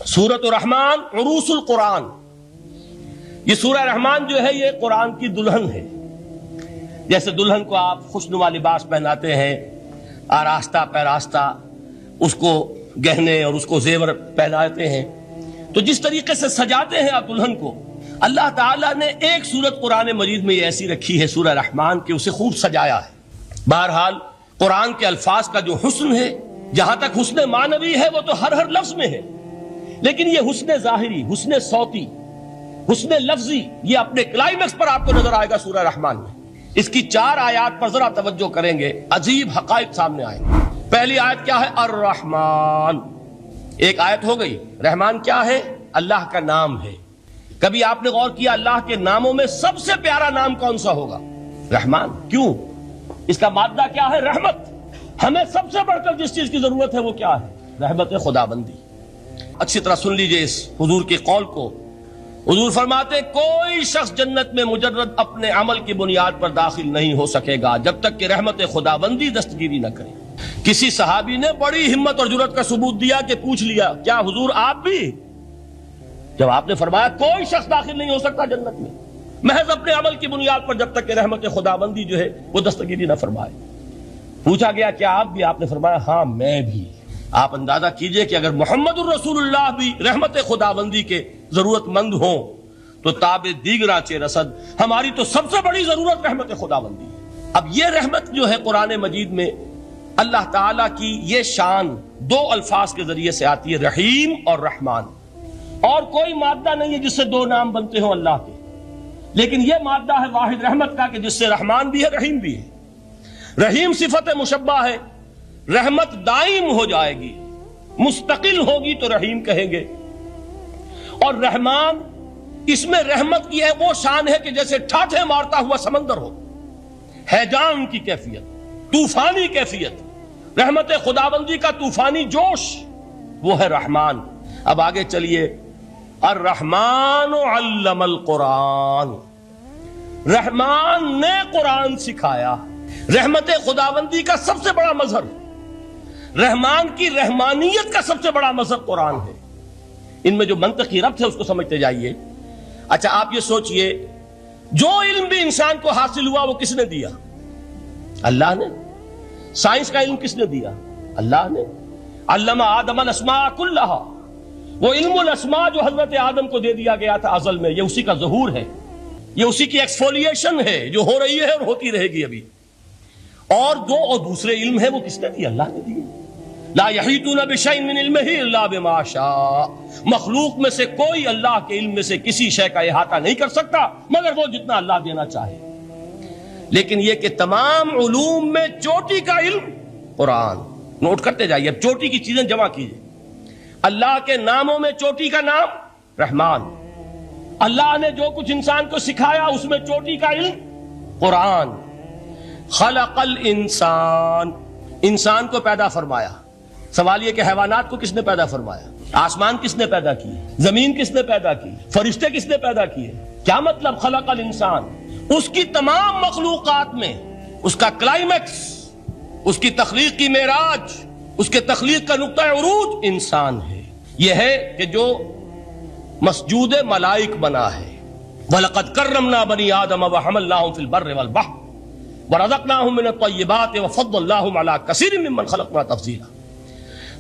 سورۃ الرحمن عروس القرآن. یہ سورہ رحمان جو ہے یہ قرآن کی دلہن ہے. جیسے دلہن کو آپ خوشنما لباس پہناتے ہیں، آراستہ پیراستہ اس کو گہنے اور اس کو زیور پہناتے ہیں، تو جس طریقے سے سجاتے ہیں آپ دلہن کو، اللہ تعالیٰ نے ایک سورت قرآن مجید میں یہ ایسی رکھی ہے سورہ رحمان کہ اسے خوب سجایا ہے. بہرحال قرآن کے الفاظ کا جو حسن ہے، جہاں تک حسن معنوی ہے وہ تو ہر لفظ میں ہے، لیکن یہ حسن ظاہری، حسن صوتی، حسن لفظی یہ اپنے کلائمیکس پر آپ کو نظر آئے گا سورہ رحمان میں. اس کی 4 آیات پر ذرا توجہ کریں گے، عجیب حقائق سامنے آئیں گے. پہلی آیت کیا ہے؟ الرحمن. ایک آیت ہو گئی. رحمان کیا ہے؟ اللہ کا نام ہے. کبھی آپ نے غور کیا اللہ کے ناموں میں سب سے پیارا نام کون سا ہوگا؟ رحمان. کیوں؟ اس کا مادہ کیا ہے؟ رحمت. ہمیں سب سے بڑھ کر جس چیز کی ضرورت ہے وہ کیا ہے؟ رحمت خدا بندی. اچھی طرح سن لیجئے اس حضور کے قول کو. حضور فرماتے کوئی شخص جنت میں مجرد اپنے عمل کی بنیاد پر داخل نہیں ہو سکے گا جب تک کہ رحمت خدا بندی دستگیری نہ کرے. کسی صحابی نے بڑی ہمت اور جرأت کا ثبوت دیا کہ پوچھ لیا کیا حضور آپ بھی؟ جب آپ نے فرمایا کوئی شخص داخل نہیں ہو سکتا جنت میں محض اپنے عمل کی بنیاد پر جب تک کہ رحمت خدا بندی جو ہے وہ دستگیری نہ فرمائے. پوچھا گیا کیا آپ بھی؟ آپ نے فرمایا ہاں میں بھی. آپ اندازہ کیجئے کہ اگر محمد الرسول اللہ بھی رحمت خدا بندی کے ضرورت مند ہوں تو تاب دیگراں چہ رسد ہماری تو سب سے بڑی ضرورت رحمت خدا بندی ہے. اب یہ رحمت جو ہے قرآن مجید میں اللہ تعالیٰ کی یہ شان 2 الفاظ کے ذریعے سے آتی ہے، رحیم اور رحمان. اور کوئی مادہ نہیں ہے جس سے 2 نام بنتے ہوں اللہ کے، لیکن یہ مادہ ہے واحد رحمت کا کہ جس سے رحمان بھی ہے رحیم بھی ہے. رحیم صفت مشبہ ہے، رحمت دائم ہو جائے گی، مستقل ہوگی تو رحیم کہیں گے. اور رحمان اس میں رحمت کی ہے وہ شان ہے کہ جیسے ٹھاٹھے مارتا ہوا سمندر ہو، ہیجان کی کیفیت، طوفانی کیفیت، رحمت خداوندی کا طوفانی جوش، وہ ہے رحمان. اب آگے چلیے. الرحمن علم القرآن. رحمان نے قرآن سکھایا. رحمت خداوندی کا سب سے بڑا مظہر، رحمان کی رحمانیت کا سب سے بڑا مظہر قرآن ہے. ان میں جو منطقی ربط ہے اس کو سمجھتے جائیے. اچھا آپ یہ سوچئے جو علم بھی انسان کو حاصل ہوا وہ کس نے دیا؟ اللہ نے. سائنس کا علم کس نے دیا؟ اللہ نے. علم آدم الاسماء کلہا. وہ علم الاسماء جو حضرت آدم کو دے دیا گیا تھا ازل میں، یہ اسی کا ظہور ہے، یہ اسی کی ایکسفولیشن ہے جو ہو رہی ہے اور ہوتی رہے گی ابھی. اور دوسرے علم ہے وہ کس نے دی؟ اللہ نے دی. لا یحیطون بشیء من علمہ الا بما شاء. مخلوق میں سے کوئی اللہ کے علم میں سے کسی شے کا احاطہ نہیں کر سکتا مگر وہ جتنا اللہ دینا چاہے. لیکن یہ کہ تمام علوم میں چوٹی کا علم قرآن. نوٹ کرتے جائیے، اب چوٹی کی چیزیں جمع کیجئے. اللہ کے ناموں میں چوٹی کا نام رحمان. اللہ نے جو کچھ انسان کو سکھایا اس میں چوٹی کا علم قرآن. خلق الانسان. انسان کو پیدا فرمایا. سوال یہ کہ حیوانات کو کس نے پیدا فرمایا؟ آسمان کس نے پیدا کیے؟ زمین کس نے پیدا کی؟ فرشتے کس نے پیدا کیے؟ کیا مطلب خلق الانسان؟ اس کی تمام مخلوقات میں اس کا کلائمیکس، اس کی تخلیق کی معراج، اس کے تخلیق کا نقطہ عروج انسان ہے. یہ ہے کہ جو مسجود ملائک بنا ہے. وَلَقَدْ كَرَّمْنَا بَنِي آدَمَ وَحَمَلْنَاهُمْ فِي الْبَرِّ وَالْبَحْرِ وَرَزَقْنَاهُمْ مِنَ الطَّيِّبَاتِ وَفَضَّلْنَاهُمْ عَلَى كَثِيرٍ مِّمَّنْ خَلَقْنَا تَفْضِيلًا.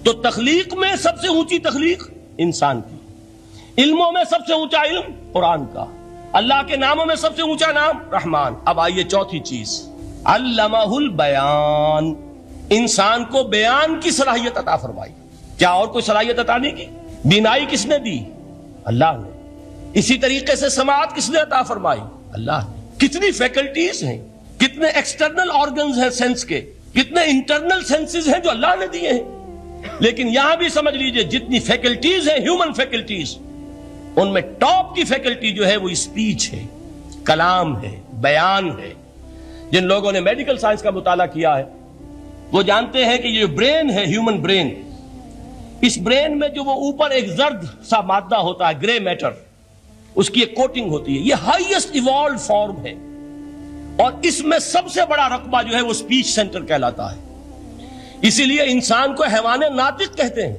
تو تخلیق میں سب سے اونچی تخلیق انسان کی، علموں میں سب سے اونچا علم قرآن کا، اللہ کے ناموں میں سب سے اونچا نام رحمان. اب آئیے چوتھی چیز، علمہ البیان. انسان کو بیان کی صلاحیت عطا فرمائی. کیا اور کوئی صلاحیت عطا نہیں کی؟ بینائی کس نے دی؟ اللہ نے. اسی طریقے سے سماعت کس نے عطا فرمائی؟ اللہ نے. کتنی فیکلٹیز ہیں، کتنے ایکسٹرنل آرگنز ہیں سینس کے، کتنے انٹرنل سینسز ہیں جو اللہ نے دیے ہیں. لیکن یہاں بھی سمجھ لیجئے جتنی فیکلٹیز ہیں ہیومن فیکلٹیز، ان میں ٹاپ کی فیکلٹی جو ہے وہ اسپیچ ہے، کلام ہے، بیان ہے. جن لوگوں نے میڈیکل سائنس کا مطالعہ کیا ہے وہ جانتے ہیں کہ یہ برین ہے، ہیومن برین، اس برین میں جو وہ اوپر ایک زرد سا مادہ ہوتا ہے، گرے میٹر، اس کی ایک کوٹنگ ہوتی ہے. یہ ہائیسٹ ایوالوڈ فارم ہے اور اس میں سب سے بڑا رقبہ جو ہے وہ اسپیچ سینٹر کہلاتا ہے. اسی لیے انسان کو حیوان ناطق کہتے ہیں.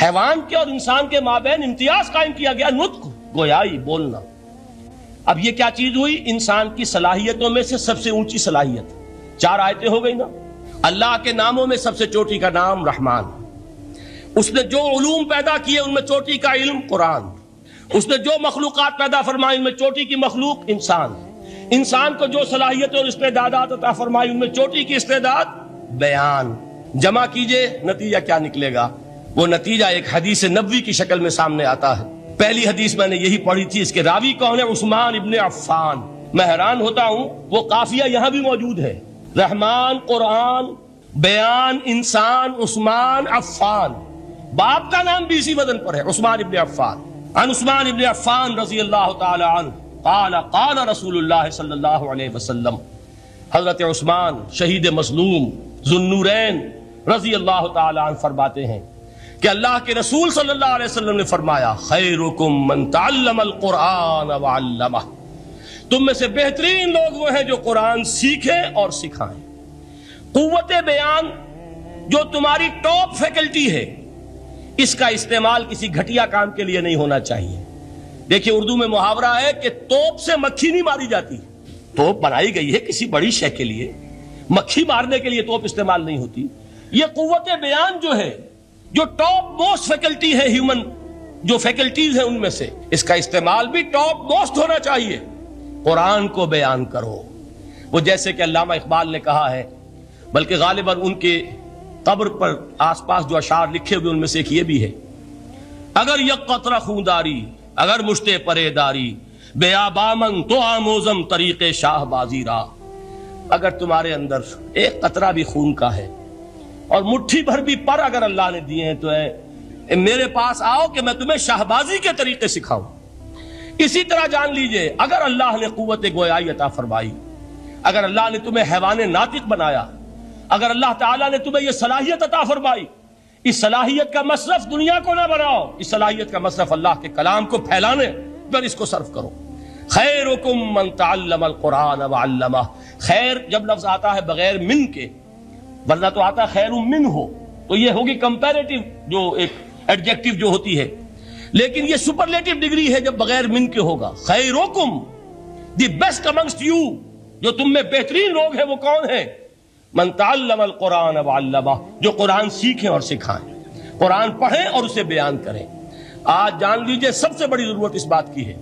حیوان کے اور انسان کے مابین امتیاز قائم کیا گیا، نطق، گویائی، بولنا۔ اب یہ کیا چیز ہوئی؟ انسان کی صلاحیتوں میں سے سب سے اونچی صلاحیت، 4 آیتیں ہو گئی نا۔ اللہ کے ناموں میں سب سے چوٹی کا نام رحمان، اس نے جو علوم پیدا کیے ان میں چوٹی کا علم قرآن، اس نے جو مخلوقات پیدا فرمائی ان میں چوٹی کی مخلوق انسان، انسان کو جو صلاحیتیں اور استعدادات عطا فرمائی ان میں چوٹی کی استعداد بیان۔ جمع کیجئے، نتیجہ کیا نکلے گا؟ وہ نتیجہ ایک حدیث نبوی کی شکل میں سامنے آتا ہے۔ پہلی حدیث میں نے یہی پڑھی تھی، اس کے راوی کون ہے؟ عثمان ابن عفان۔ میں حیران ہوتا ہوں وہ قافیہ یہاں بھی موجود ہے، رحمان قرآن، بیان انسان، عثمان عفان، باپ کا نام بھی اسی وزن پر ہے، عثمان ابن عفان۔ عن عثمان ابن عفان رضی اللہ تعالی عنہ قال قال رسول اللہ صلی اللہ علیہ وسلم، حضرت عثمان شہید مظلوم ذو النورین رضی اللہ تعالی عنہ فرماتے ہیں کہ اللہ کے رسول صلی اللہ علیہ وسلم نے فرمایا، خیرکم من تعلم القرآن وعلمہ، تم میں سے بہترین لوگ وہ ہیں جو قرآن سیکھیں اور سکھائیں۔ قوت بیان جو تمہاری ٹاپ فیکلٹی ہے، اس کا استعمال کسی گھٹیا کام کے لیے نہیں ہونا چاہیے۔ دیکھیے اردو میں محاورہ ہے کہ توپ سے مکھی نہیں ماری جاتی، توپ بنائی گئی ہے کسی بڑی شے کے لیے، مکھی مارنے کے لیے توپ استعمال نہیں ہوتی۔ یہ قوت بیان جو ہے، جو ٹاپ موسٹ فیکلٹی ہے ہیومن جو فیکلٹیز ہیں ان میں سے، اس کا استعمال بھی ٹاپ موسٹ ہونا چاہیے۔ قرآن کو بیان کرو، وہ جیسے کہ علامہ اقبال نے کہا ہے، بلکہ غالباً ان کے قبر پر آس پاس جو اشعار لکھے ہوئے ان میں سے ایک یہ بھی ہے، اگر یک قطرہ خونداری اگر مشتے پرے داری، بے آبامن تو آموزم طریق شاہ بازی را، اگر تمہارے اندر ایک قطرہ بھی خون کا ہے اور مٹھی بھر بھی پر اگر اللہ نے دیے ہیں تو میرے پاس آؤ کہ میں تمہیں شاہبازی کے طریقے سکھاؤں۔ اسی طرح جان لیجئے اگر اللہ نے قوت گویائی عطا فرمائی، اگر اللہ نے تمہیں حیوان ناطق بنایا، اگر اللہ تعالیٰ نے تمہیں یہ صلاحیت عطا فرمائی، اس صلاحیت کا مصرف دنیا کو نہ بناؤ، اس صلاحیت کا مصرف اللہ کے کلام کو پھیلانے پر اس کو صرف کرو۔ خیرکم من تعلم القرآن وعلمہ، خیر جب لفظ آتا ہے بغیر من کے، ورنہ تو آتا ہے خیر من ہو، تو یہ ہوگی کمپیریٹیو جو ایک ایڈجیکٹیو جو ہوتی ہے، لیکن یہ سپرلیٹیو ڈگری ہے جب بغیر من کے ہوگا۔ خیرکم، دی بیسٹ امنگسٹ یو، جو تم میں بہترین لوگ ہیں وہ کون ہیں؟ من تعلم القرآن وعلمہ، جو قرآن سیکھیں اور سکھائیں، قرآن پڑھیں اور اسے بیان کریں۔ آج جان لیجئے سب سے بڑی ضرورت اس بات کی ہے